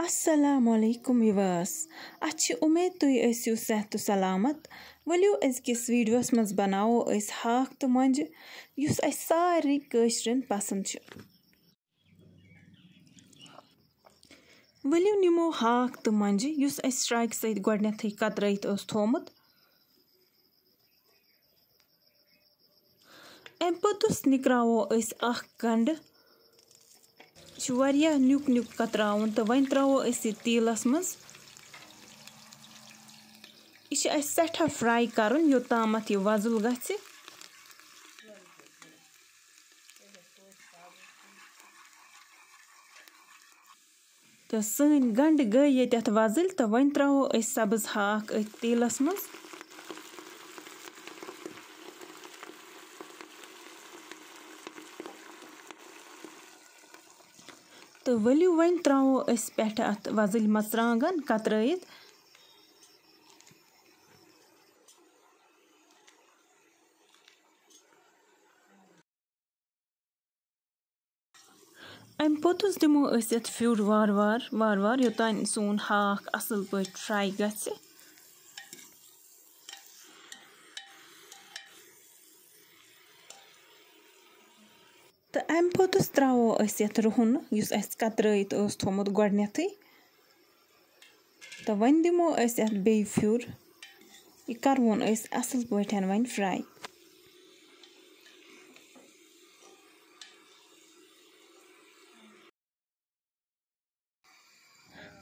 Assalamualaikum viewers. अच्छी उम्मीद तुई ऐसियो सेहत सलामत वलियो अजकिस वीडियोस मज बनाओ अस हाक तो मंज युस अस सारी कशरन पसंद छ वलियो निमो हाक तो मंज युस अस स्ट्राइक सहित गोडनेथै कतरैत ओस थोमुत एम पतुस निकरावो अस अख गंड वारिया न्युक न्युक कतराउन तो वन त्रो अस तेलस मज यह सठा फ्राई करन योतामत यह वजुल गछि तो सन गंड गई ये वजुल तो वन त्रो अस सब्ज हाक तेलस मज तो वलियो वन त्रो अस पेठ अत वजुल मर्चांगन कतरैत अम पोतुस दिमो अस यत फ्यूर वार वार योतान सोन हाक असल पट फ्राई गछि तो अम पोतुस त्रो अस यत रुहन युस अस कतरैत ओस थोमुत गोडनेथै तो वन दिमो अस यत बे फ्यूर यह करवोन अस असल पटन वन फ्राई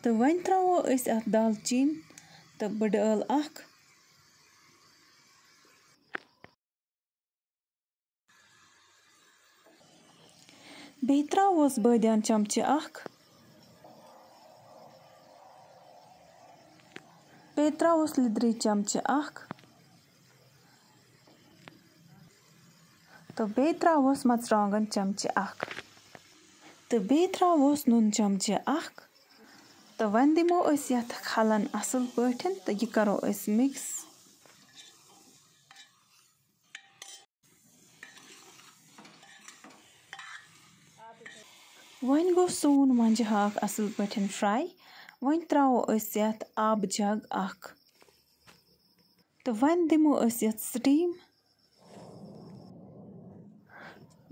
तो वन त्रो अस अत दालचीन तो बड़ ٲल अख बे त्रोस बदियान चमचे अख बे त्रोस लिदरि चमचे अख तो बे त्रोस मर्चांगन चमचे अख तो बे त्रोस नून चमचे अख तो वन दिमो अस यत खलन असल पठन तो यह करो अस मिक्स वन गो सोन मोंजि हाक असल पठन फ्राई वन त्रो अस यत आब जग अख तो वन दिमो अस यत स्टीम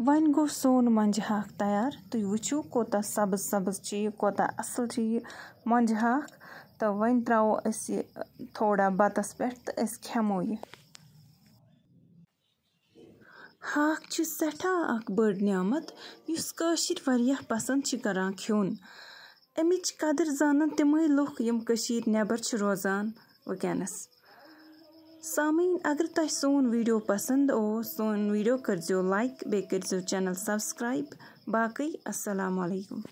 वन गो सोन मोंजि हाक तैयार तुई वुचु कोता सब्ज सब्ज छ यह कोता असल छ यह मोंजि हाक तो वन त्रो अस थोड़ा बतस पे तो अस खेमो यह हाक छ सठा अख बड़ नियामत युस कशिर वारिया पसंद छ करान खियोन अमिच कदर जानन तिमै लुक यम कशीर नेबर छ रोजान वकनस सामीन अगर तुम सोन वीडियो पसंद हो सोन वीडियो करजो लाइक बे करजो चैनल सब्सक्राइब बाकी अस्सलाम वालेकुम।